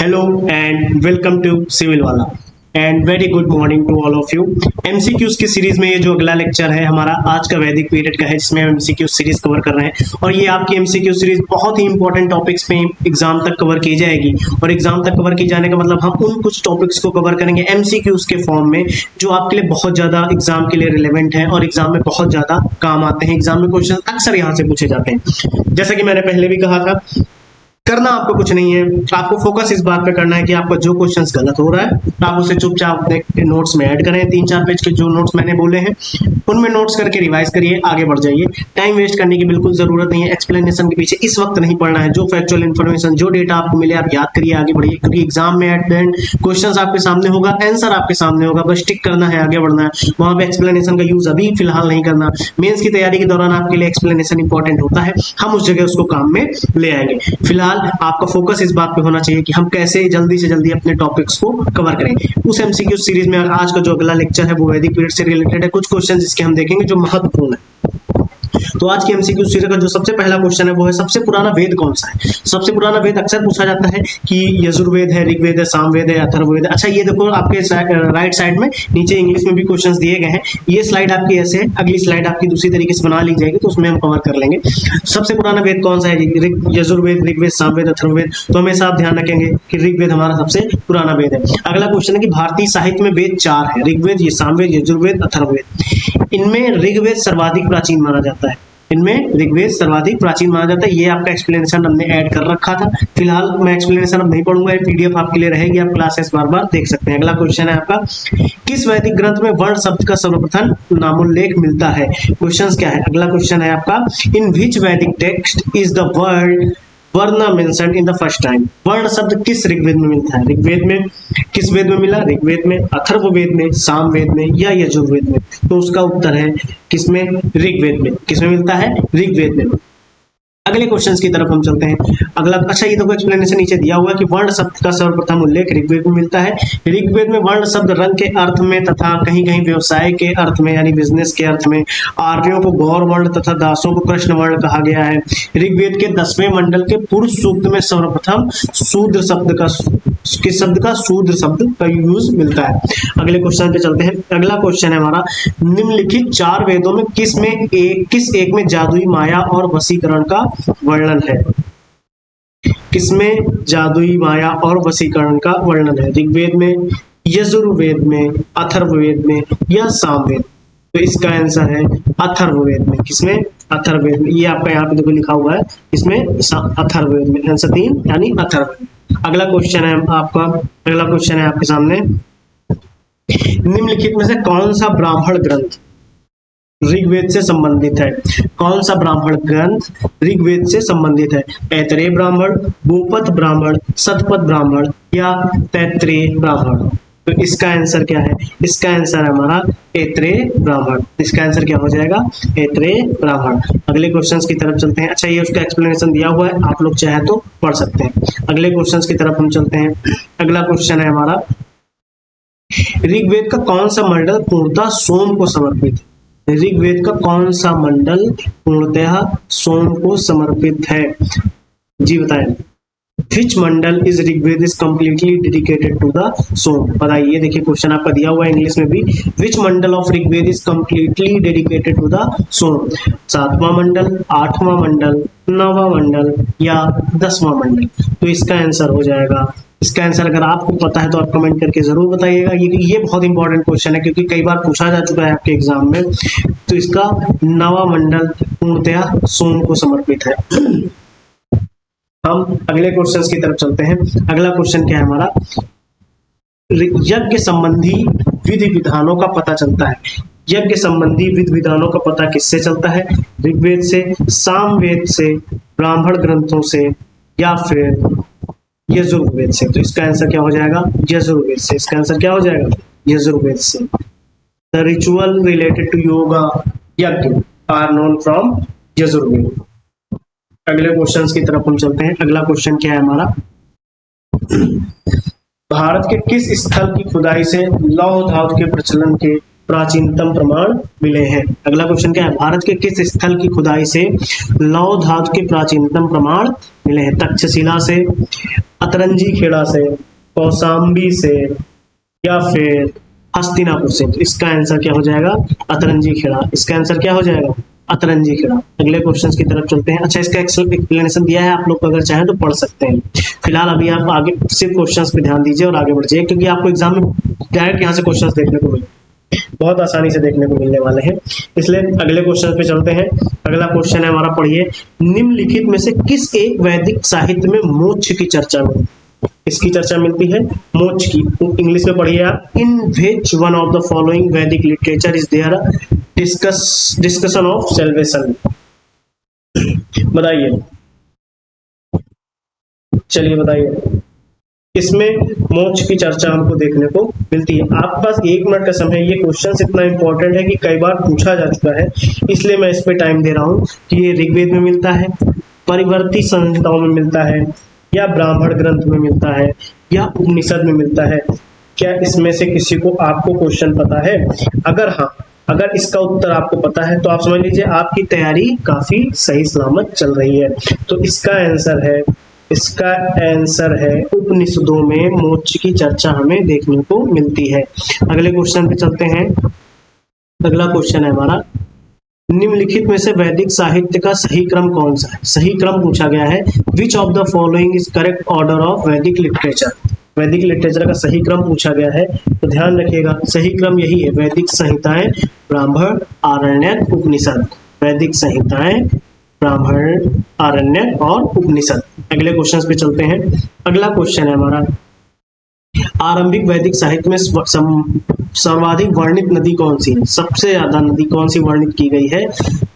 Hello and welcome to civil वाला and very good morning to all of you. MCQs की series में ये जो अगला लेक्चर है हमारा आज का वैदिक पीरियड का है, जिसमें हम एमसीक्यू सीरीज कवर कर रहे हैं। और ये आपकी एमसीक्यू सीरीज बहुत ही इंपॉर्टेंट टॉपिक्स पे एग्जाम तक कवर की जाएगी। और एग्जाम तक कवर की जाने का मतलब हम उन कुछ टॉपिक्स को कवर करेंगे एमसीक्यूज के फॉर्म में, जो आपके लिए बहुत ज्यादा एग्जाम के लिए रिलेवेंट है और एग्जाम में बहुत ज्यादा काम आते हैं। एग्जाम में क्वेश्चन अक्सर यहाँ से पूछे जाते हैं। जैसा कि मैंने पहले भी कहा था, करना आपको कुछ नहीं है, आपको फोकस इस बात पे करना है कि आपका जो क्वेश्चंस गलत हो रहा है आप उसे चुपचाप अपने नोट्स में ऐड करें। 3-4 पेज के जो नोट्स मैंने बोले हैं उनमें नोट्स करके रिवाइज करिए, आगे बढ़ जाइए। टाइम वेस्ट करने की बिल्कुल जरूरत नहीं है, एक्सप्लेनेशन के पीछे इस वक्त नहीं पढ़ना है। जो फैक्चुअल इन्फॉर्मेशन, जो डेटा आपको मिले आप याद करिए, आगे बढ़िए। क्योंकि एग्जाम में एट द एंड क्वेश्चन आपके सामने होगा, आंसर आपके सामने होगा, बस टिक करना है, आगे बढ़ना है। वहां पे एक्सप्लेनेशन का यूज अभी फिलहाल नहीं करना। मेंस की तैयारी के दौरान आपके लिए एक्सप्लेनेशन इंपॉर्टेंट होता है, हम उस जगह उसको काम में ले आएंगे। फिलहाल आपका फोकस इस बात पे होना चाहिए कि हम कैसे जल्दी से जल्दी अपने टॉपिक्स को कवर करें। उस एमसीक्यू सीरीज में आज का जो अगला लेक्चर है वो वैदिक पीरियड से रिलेटेड है। कुछ क्वेश्चन जिसके हम देखेंगे जो महत्वपूर्ण है। तो आज की एमसीक्यू सीरीज का जो सबसे पहला क्वेश्चन है वो है, सबसे पुराना वेद कौन सा है? सबसे पुराना वेद अक्सर पूछा जाता है कि यजुर्वेद है, ऋग्वेद है, सामवेद है, अथर्ववेद है। अच्छा, ये देखो आपके राइट साइड में नीचे इंग्लिश में भी क्वेश्चंस दिए गए हैं। ये स्लाइड आपकी ऐसे है, अगली स्लाइड आपकी दूसरी तरीके से बना ली जाएगी, तो उसमें हम कवर कर लेंगे। सबसे पुराना वेद कौन सा है? यजुर्वेद, ऋग्वेद, सामवेद, अथर्ववेद। तो हमेशा आप ध्यान रखेंगे कि ऋग्वेद हमारा सबसे पुराना वेद है। अगला क्वेश्चन है कि भारतीय साहित्य में वेद 4 है, ऋग्वेद, सामवेद, यजुर्वेद, अथर्ववेद। इनमें ऋग्वेद सर्वाधिक प्राचीन माना जाता है। इनमें ऋग्वेद सर्वाधिक प्राचीन माना जाता है। ये आपका एक्सप्लेनेशन हमने ऐड कर रखा था। फिलहाल मैं एक्सप्लेनेशन अब नहीं पढ़ूंगा, ये पीडीएफ आपके लिए रहेगी, आप क्लासेस बार बार देख सकते हैं। अगला क्वेश्चन है आपका, किस वैदिक ग्रंथ में वर्ण शब्द का सर्वप्रथम नामोल्लेख मिलता है? क्वेश्चन क्या है? अगला क्वेश्चन है आपका, इन विच वैदिक टेक्स्ट इज द वर्ड वर्ण mentioned in the first time? वर्ण शब्द किस ऋग्वेद में मिलता है? ऋग्वेद में। किस वेद में मिला? ऋग्वेद में, अथर्ववेद में, सामवेद में या यजुर्वेद में? तो उसका उत्तर है किसमें? ऋग्वेद में। किसमें मिलता है? ऋग्वेद में। अगले क्वेश्चंस की तरफ हम चलते हैं। अगला, अच्छा ये देखो एक्सप्लेनेशन नीचे दिया हुआ है कि वर्ण शब्द का सर्वप्रथम उल्लेख ऋग्वेद में मिलता है। ऋग्वेद में वर्ण शब्द रंग के अर्थ में तथा कहीं कहीं व्यवसाय के अर्थ में यानी बिजनेस के अर्थ में, आर्यों को गौर वर्ण तथा दासों को कृष्ण वर्ण कहा गया है। ऋग्वेद के 10वें मंडल के पुरुष सूक्त में सर्वप्रथम शूद्र शब्द का शूद्र शब्द का यूज मिलता है। अगले क्वेश्चन पे चलते हैं। अगला क्वेश्चन है हमारा, निम्नलिखित 4 वेदों में किस एक में जादुई माया और वशीकरण का वर्णन है? किसमें जादुई माया और वशीकरण का वर्णन है? ऋग्वेद में, यजुर्वेद में, अथर्ववेद में या सामवेद? तो इसका आंसर है अथर्ववेद में। किसमें? अथर्ववेद में। ये आपका यहाँ पे देखो लिखा हुआ है, इसमें अथर्ववेद में। आंसर 3 यानी अथर्ववेद। अगला क्वेश्चन है आपका, अगला क्वेश्चन है आपके सामने, निम्नलिखित में से कौन सा ब्राह्मण ग्रंथ ऋग्वेद से संबंधित है? कौन सा ब्राह्मण ग्रंथ ऋग्वेद से संबंधित है? ऐतरेय ब्राह्मण, भूपत ब्राह्मण, शतपथ ब्राह्मण या तैत्रेय ब्राह्मण? तो इसका आंसर क्या है? इसका आंसर है हमारा ऐतरेय ब्राह्मण। इसका आंसर क्या हो जाएगा? ऐतरेय ब्राह्मण। अगले क्वेश्चंस की तरफ चलते हैं। अच्छा, ये उसका एक्सप्लेनेशन दिया हुआ है, आप लोग चाहे तो पढ़ सकते हैं। अगले क्वेश्चंस की तरफ हम चलते हैं। अगला क्वेश्चन है हमारा, ऋग्वेद का कौन सा मंडल पूर्णतः सोम को समर्पित है? ऋग्वेद का कौन सा मंडल पूर्णतः सोम को समर्पित है? जी बताएं। Which mandal is Rigveda is completely dedicated to the Soma? बताइए। देखिए क्वेश्चन आपका दिया हुआ है इंग्लिश में भी, Which mandal of Rigveda is completely dedicated to the Soma? 7वां मंडल, 8वां मंडल, 9वां मंडल या 10वां मंडल? तो इसका आंसर हो जाएगा, इसका आंसर अगर आपको पता है तो आप कमेंट करके जरूर बताइएगा। ये बहुत इंपॉर्टेंट क्वेश्चन है क्योंकि कई बार पूछा जा चुका है आपके एग्जाम में। तो इसका 9वां मंडल पूर्णतः सोम को समर्पित है। हम अगले क्वेश्चंस की तरफ चलते हैं। अगला क्वेश्चन क्या है हमारा, यज्ञ संबंधी विधि विधानों का पता चलता है? यज्ञ संबंधी विधि विधानों का पता किससे चलता है? ऋग्वेद से, सामवेद से, ब्राह्मण ग्रंथों से या फिर यजुर्वेद से? तो इसका आंसर क्या हो जाएगा? यजुर्वेद से। इसका आंसर क्या हो जाएगा? यजुर्वेद से। The ritual related to yoga yajna are known from Yajurveda. अगले क्वेश्चंस की तरफ हम चलते हैं। अगला क्वेश्चन क्या है हमारा, भारत के किस स्थल की खुदाई से लौह धातु के प्रचलन के प्राचीनतम प्रमाण मिले हैं? अगला क्वेश्चन क्या है, भारत के किस स्थल की खुदाई से लौह धातु के प्राचीनतम प्रमाण मिले हैं? तक्षशिला से, अतरंजी खेड़ा से, कौशाम्बी से, या फिर हस्तिनापुर से? तो इसका आंसर क्या हो जाएगा? अतरंजी खेड़ा। इसका आंसर क्या हो जाएगा? अतरंजी खेड़ा। अगले क्वेश्चन की तरफ चलते हैं। अच्छा, इसका एक्सप्लेनेशन दिया है, आप लोग अगर चाहें तो पढ़ सकते हैं। फिलहाल अभी आप आगे सिर्फ क्वेश्चंस पे ध्यान दीजिए और आगे बढ़ जाइए, क्योंकि आपको एग्जाम में डायरेक्ट यहाँ से क्वेश्चंस देखने को मिले, बहुत आसानी से देखने को मिलने वाले हैं। इसलिए अगले क्वेश्चन पे चलते हैं। अगला क्वेश्चन है हमारा, पढ़िए। निम्नलिखित में से किस एक वैदिक साहित्य में मोक्ष की चर्चा में, इसकी चर्चा मिलती है? मोक्ष की। इंग्लिश में पढ़िए आप। In which one of the following Vedic literature is there discussion of salvation? बताइए, चलिए बताइए। इसमें मोक्ष की चर्चा हमको देखने को मिलती है। आपके पास 1 मिनट का समय है। ये क्वेश्चन इतना इंपॉर्टेंट है कि कई बार पूछा जा चुका है, इसलिए मैं इस पे टाइम दे रहा हूँ कि ये ऋग्वेद में मिलता है, परिवर्ती संहिताओं में मिलता है, या ब्राह्मण ग्रंथ में मिलता है, या उपनिषद में मिलता है। क्या इसमें से किसी को आपको क्वेश्चन पता है? अगर हाँ, अगर इसका उत्तर आपको पता है तो आप समझ लीजिए आपकी तैयारी काफी सही सलामत चल रही है। तो इसका आंसर है उपनिषदों में मोक्ष की चर्चा हमें देखने को मिलती है। अगले क्वेश्चन पे चलते हैं। अगला क्वेश्चन है हमारा, निम्नलिखित में से वैदिक साहित्य का सही क्रम कौन सा है? सही क्रम पूछा गया है। विच of the following is correct order of वैदिक लिटरेचर? वैदिक लिटरेचर का सही क्रम पूछा गया है, तो ध्यान रखिएगा सही क्रम यही है। वैदिक संहिताएं, ब्राह्मण, आरण्यक, उपनिषद। वैदिक संहिताएं, ब्राह्मण, आरण्यक और उपनिषद। अगले क्वेश्चन पे चलते हैं। अगला क्वेश्चन है हमारा, आरंभिक वैदिक साहित्य में सर्वाधिक वर्णित नदी कौन सी है? सबसे ज्यादा नदी कौन सी वर्णित की गई है?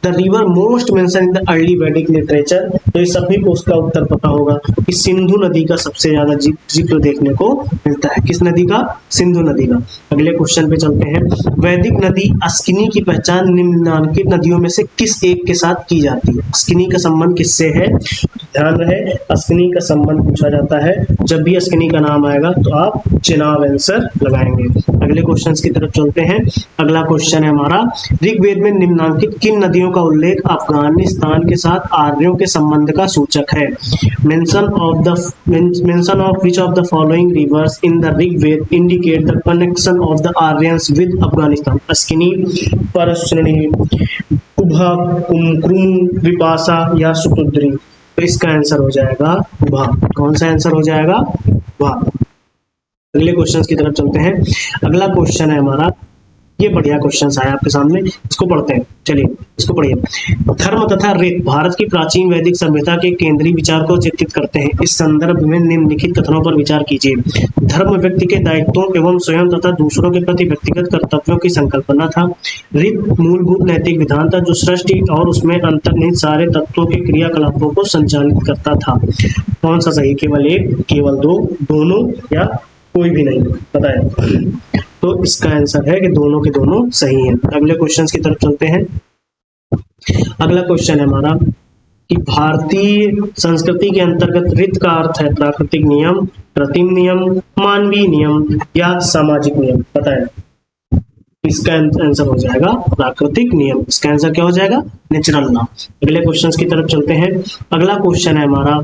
The river most mention in the early वैदिक लिटरेचर। तो ये सभी को उसका उत्तर पता होगा कि सिंधु नदी का सबसे ज्यादा जिक्र देखने को मिलता है। किस नदी का? सिंधु नदी का। अगले क्वेश्चन पे चलते हैं। वैदिक नदी अस्किनी की पहचान निम्नलिखित नदियों में से किस एक के साथ की जाती है? अस्किनी का संबंध किससे है? ध्यान रहे, अस्किनी का संबंध पूछा जाता है। जब भी अस्किनी का नाम आएगा तो आप चुनाव आंसर लगाएंगे। अगले क्वेश्चन की तरफ चलते हैं। अगला क्वेश्चन है हमारा, ऋग्वेद में निम्नलिखित किन नदियों का उल्लेख अफगानिस्तान के साथ आर्यों के संबंध का सूचक है? Mention of which of the following rivers in the Rigveda indicate the connection of the Aryans with Afghanistan? Asikni, Parushni, उभा, कुमकुम, विपाशा या सुतुद्री? तो इसका आंसर हो जाएगा उभा। कौन सा आंसर हो जाएगा? उभा। अगले क्वेश्चन की तरफ चलते हैं। अगला क्वेश्चन है हमारा, ये बढ़िया क्वेश्चन आया आपके सामने, इसको पढ़ते हैं। चलिए इसको पढ़िए। धर्म तथा रीत भारत की प्राचीन वैदिक सभ्यता के केंद्रीय विचार को चित्रित करते हैं। इस संदर्भ में निम्नलिखित कथनों पर विचार कीजिए। धर्म व्यक्ति के दायित्वों एवं स्वयं तथा दूसरों के प्रति व्यक्तिगत कर्तव्यों की संकल्पना था। रीत मूलभूत नैतिक विधान था जो सृष्टि और उसमें अंतर्निहित सारे तत्वों के क्रियाकलापों को संचालित करता था। कौन सा सही? केवल एक, केवल दो, दोनों या कोई भी नहीं? बताएं। तो इसका आंसर है कि दोनों के दोनों सही हैं। अगले क्वेश्चन की तरफ चलते हैं। अगला क्वेश्चन है हमारा कि भारतीय संस्कृति के अंतर्गत रीत का अर्थ है प्राकृतिक नियम, कृत्रिम नियम, मानवीय नियम या सामाजिक नियम? बताएं। इसका आंसर हो जाएगा प्राकृतिक नियम। इसका आंसर क्या हो जाएगा? Natural law. अगले क्वेश्चन की तरफ चलते हैं। अगला क्वेश्चन है हमारा,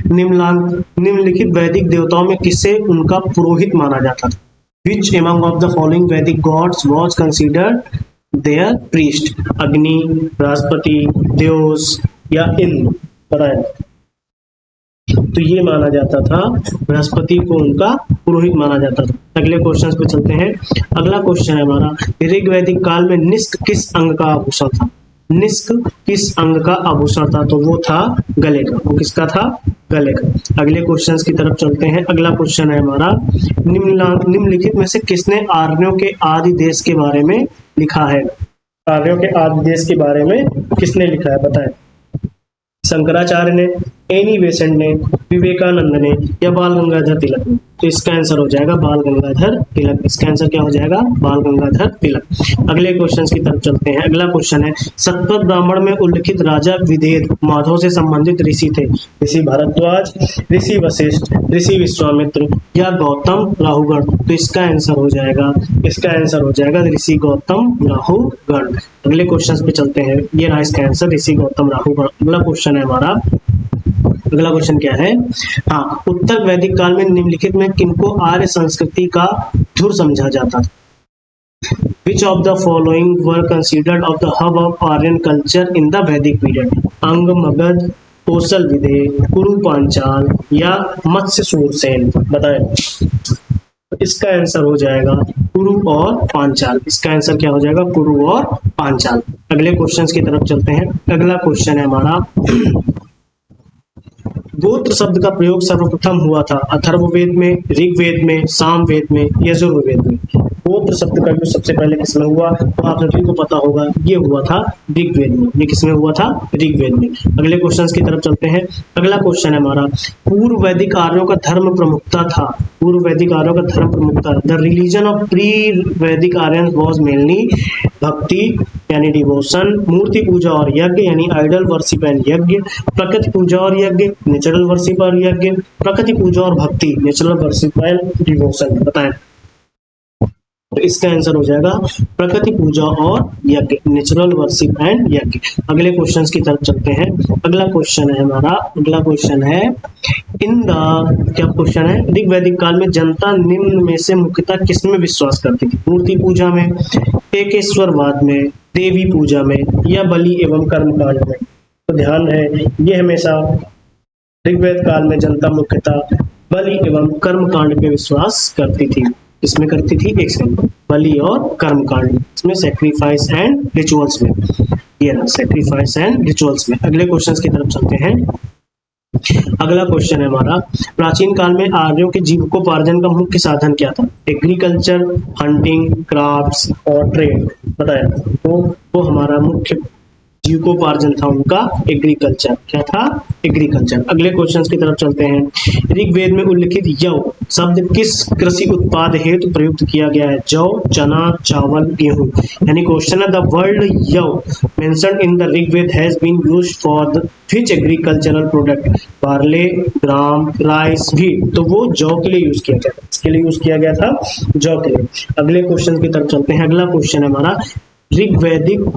निम्नलिखित वैदिक देवताओं में किसे उनका पुरोहित माना जाता था? Which among of the following Vedic gods was considered their priest? अग्नि, बृहस्पति, देवस या इंद्र? बताएं। तो ये माना जाता था, बृहस्पति को उनका पुरोहित माना जाता था। अगले क्वेश्चन पे चलते हैं। अगला क्वेश्चन है हमारा, ऋग्वैदिक काल में निष्क किस अंग का आभूषण था? निष्क किस अंग का आभूषण था? तो वो था गले का। वो किसका था? गले का। अगले क्वेश्चन की तरफ चलते हैं। अगला क्वेश्चन है हमारा, निम्नलिखित में से किसने आर्यों के आदि देश के बारे में लिखा है? आर्यों के आदि देश के बारे में किसने लिखा है? बताएं। शंकराचार्य ने, एनी बेसेंट ने, विवेकानंद ने या बाल गंगाधर तिलक ने? तो इसका आंसर हो जाएगा बाल गंगाधर तिलक। इसका आंसर क्या हो जाएगा? बाल गंगाधर तिलक। अगले क्वेश्चन की तरफ चलते हैं। अगला क्वेश्चन है, शतपथ ब्राह्मण में उल्लिखित राजा विदेह माधव से संबंधित ऋषि थे? ऋषि भारद्वाज, ऋषि वशिष्ठ, ऋषि विश्वामित्र या गौतम राहुगण? तो इसका आंसर हो जाएगा ऋषि गौतम राहुगण। अगले क्वेश्चन पे चलते हैं। ये रहा इसका आंसर, ऋषि गौतम राहुगण। अगला क्वेश्चन है हमारा, अगला क्वेश्चन क्या है, हाँ, उत्तर वैदिक काल में निम्नलिखित में किनको आर्य संस्कृति का धुर समझा जाता था? Which of the following were considered of the hub of Aryan culture in the Vedic period? अंग मगध, कौशल विदे, कुरु पांचाल या मत्स्य सूरसेन? बताएं। इसका आंसर हो जाएगा कुरु और पांचाल। इसका आंसर क्या हो जाएगा? कुरु और पांचाल। अगले क्वेश्चन की तरफ चलते हैं। अगला क्वेश्चन है हमारा, गोत्र शब्द का प्रयोग सर्वप्रथम हुआ था अथर्ववेद में, ऋग्वेद में, सामवेद में, यजुर्वेद में? गोत्र शब्द का यूज सबसे पहले किसमें हुआ? तो आप सभी को पता होगा, ये हुआ था ऋग्वेद में। ये किसमें हुआ था? ऋग्वेद में। अगले क्वेश्चन की तरफ चलते हैं। अगला क्वेश्चन है हमारा, पूर्व वैदिक आर्यों का धर्म प्रमुखता था। पूर्व वैदिक आर्यों का धर्म प्रमुखता, द रिलीजन ऑफ प्री वैदिक आर्यन वाज मेनली भक्ति यानी डिवोशन, मूर्ति पूजा और यज्ञ यानी आइडल वर्शिप एंड यज्ञ, प्रकृति पूजा और यज्ञ, नेचुरल वर्शिप और यज्ञ, प्रकृति पूजा और भक्ति, नेचुरल वर्शिप एंड डिवोशन? बताएं। तो इसका आंसर हो जाएगा प्रकृति पूजा और यज्ञ, नेचुरल वर्शिप एंड यज्ञ। अगले क्वेश्चंस की तरफ चलते हैं। अगला क्वेश्चन है हमारा, अगला क्वेश्चन है, इन द, क्या क्वेश्चन है, ऋग्वैदिक काल में जनता निम्न में से मुख्यतः किसमें विश्वास करती थी? मूर्ति पूजा में, एकेश्वरवाद में, देवी पूजा में या बलि एवं कर्मकांड में? तो ध्यान है, ये हमेशा ऋग्वेद काल में जनता मुख्यतः बलि एवं कर्मकांड पे विश्वास करती थी। इसमें करती थी, एक सेकंड, बलि और कर्मकांड, इसमें सैक्रिफाइस एंड रिचुअल्स में, ये रहा सैक्रिफाइस एंड रिचुअल्स में। अगले क्वेश्चन की तरफ चलते हैं। अगला क्वेश्चन है हमारा, प्राचीन काल में आर्यों के जीविकोपार्जन का मुख्य साधन क्या था? एग्रीकल्चर, हंटिंग, क्राफ्ट्स और ट्रेड? बताया। तो वो हमारा मुख्य जीविकोपार्जन था उनका एग्रीकल्चर। क्या था? एग्रीकल्चर। अगले क्वेश्चन की तरफ चलते हैं। ऋग्वेद में उल्लिखित यव शब्द किस कृषि उत्पाद हेतु प्रयुक्त किया गया है? जौ, चना, चावल, गेहूं? यानी क्वेश्चन है, the word yava mentioned in the Rigveda has been used for the which agricultural product? Barley, gram, rice, wheat? तो वो जौ के लिए यूज किया गया था। इसके लिए यूज किया गया था, जौ के लिए। अगले क्वेश्चन की तरफ चलते हैं। अगला क्वेश्चन है हमारा, ऋग्वैदिक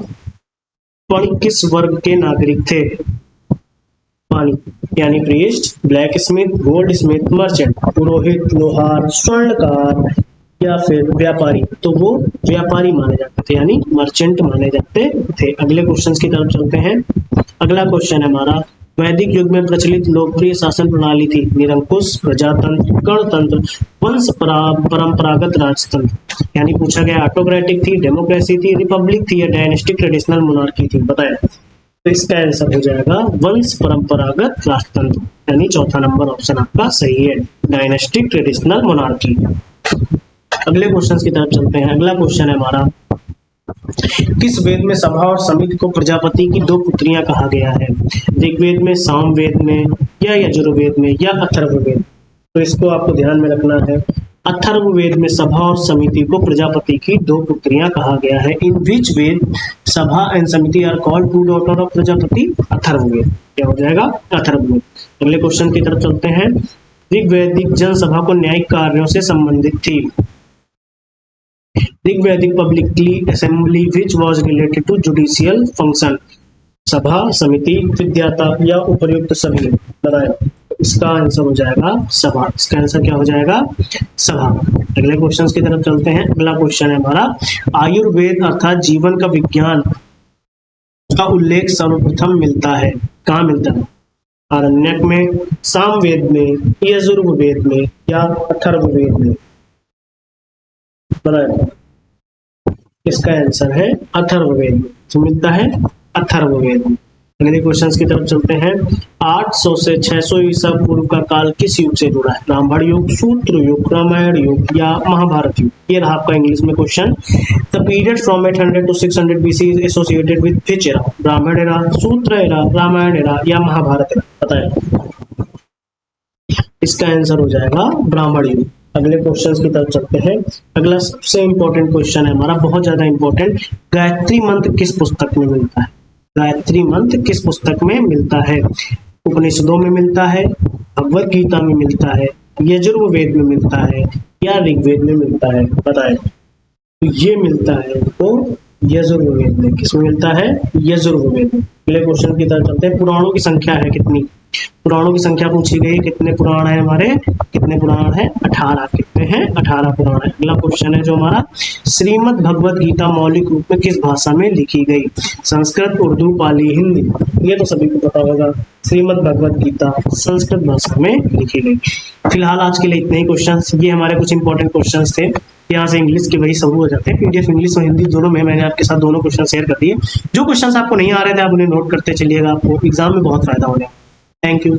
पण किस वर्ग के नागरिक थे? पानी यानी priest, blacksmith, goldsmith, merchant, पुरोहित, लोहार, स्वर्णकार या फिर व्यापारी? तो वो व्यापारी माने जाते थे, यानी मर्चेंट माने जाते थे। अगले क्वेश्चन की तरफ चलते हैं। अगला क्वेश्चन है हमारा, वैदिक युग में प्रचलित लोकप्रिय शासन प्रणाली थी निरंकुश, प्रजातंत्र, गणतंत्र, वंश परंपरागत राजतंत्र? यानी पूछा गया ऑटोक्रेटिक थी, डेमोक्रेसी थी, रिपब्लिक थी या डायनेस्टिक ट्रेडिशनल मोनार्की थी? बताया। तो इसका आंसर हो जाएगा वंश परंपरागत राजतंत्र, यानी चौथा नंबर ऑप्शन आपका सही है, डायनेस्टिक ट्रेडिशनल मोनार्की। अगले क्वेश्चन की तरफ चलते हैं। अगला क्वेश्चन है हमारा, किस वेद में सभा और समिति को प्रजापति की दो पुत्रियां कहा गया है? ऋग्वेद में, सामवेद में या यजुर्वेद में या अथर्ववेद? तो इसको आपको ध्यान में रखना है। अथर्ववेद में सभा और समिति को प्रजापति की दो पुत्रियां कहा गया है। इन विच वेद sabha and samiti are called two daughter of Prajapati? Atharvaveda. क्या हो जाएगा? अथर्ववेद। अगले क्वेश्चन की तरफ चलते हैं। ऋग्वैदिक जनसभा को न्यायिक कार्यों से संबंधित थी। Rigvedic publicly assembly which was related to judicial function? Sabha, samiti, Bidhata या उपर्युक्त सभी? बताएं। इसका आंसर हो जाएगा सभा। इसका आंसर क्या हो जाएगा? सभा। अगले क्वेश्चन की तरफ चलते हैं। अगला क्वेश्चन है हमारा, आयुर्वेद अर्थात जीवन का विज्ञान का उल्लेख सर्वप्रथम मिलता है, कहाँ मिलता है? आरण्यक में, सामवेद में, यजुर्वेद में या अथर्ववेद में? बताएं। इसका आंसर है अथर्ववेद में। तो मिलता है अथर्ववेद में। अगले क्वेश्चन की तरफ चलते हैं। 800 से 600 ईसा पूर्व का काल किस युग से जुड़ा है? ब्राह्मण युग, सूत्र युग, रामायण युग या महाभारत युग? ये रहा आपका इंग्लिश में question. The period from 800 to 600 BC is associated with which era? ब्राह्मण एरा, सूत्र एरा, रामायण एरा या महाभारत एरा? बताएं। इसका आंसर हो जाएगा ब्राह्मण युग। अगले क्वेश्चन की तरफ चलते हैं। अगला सबसे इंपॉर्टेंट क्वेश्चन है हमारा, बहुत ज्यादा इंपॉर्टेंट। गायत्री मंत्र किस पुस्तक में मिलता है? गायत्री मंत्र किस पुस्तक में मिलता है? उपनिषदों में मिलता है, भगवत गीता में मिलता है, यजुर्वेद में मिलता है या ऋग्वेद में मिलता है? बताएं। तो ये मिलता है तो यजुर्वेद में। किसमें मिलता है? यजुर्वेद में। अगले क्वेश्चन की तरफ चलते हैं। पुराणों की संख्या है कितनी? पुराणों की संख्या पूछी गई। कितने पुराण है हमारे? कितने पुराण है? 18। कितने हैं? 18 पुराण है। अगला क्वेश्चन है जो हमारा, श्रीमद् भगवत गीता मौलिक रूप में किस भाषा में लिखी गई? संस्कृत, उर्दू, पाली, हिंदी? ये तो सभी को पता होगा। श्रीमद् भगवत गीता संस्कृत भाषा में लिखी गई। फिलहाल आज के लिए इतने ही क्वेश्चन। ये हमारे कुछ इंपॉर्टेंट क्वेश्चन थे। यहाँ से इंग्लिश के वही सब हो जाते हैं। पीडीएफ इंग्लिश और हिंदी दोनों में मैंने आपके साथ दोनों क्वेश्चन शेयर कर दिए। जो क्वेश्चन आपको नहीं आ रहे थे आप उन्हें नोट करते चलिएगा, आपको एग्जाम में बहुत फायदा होगा। Thank you.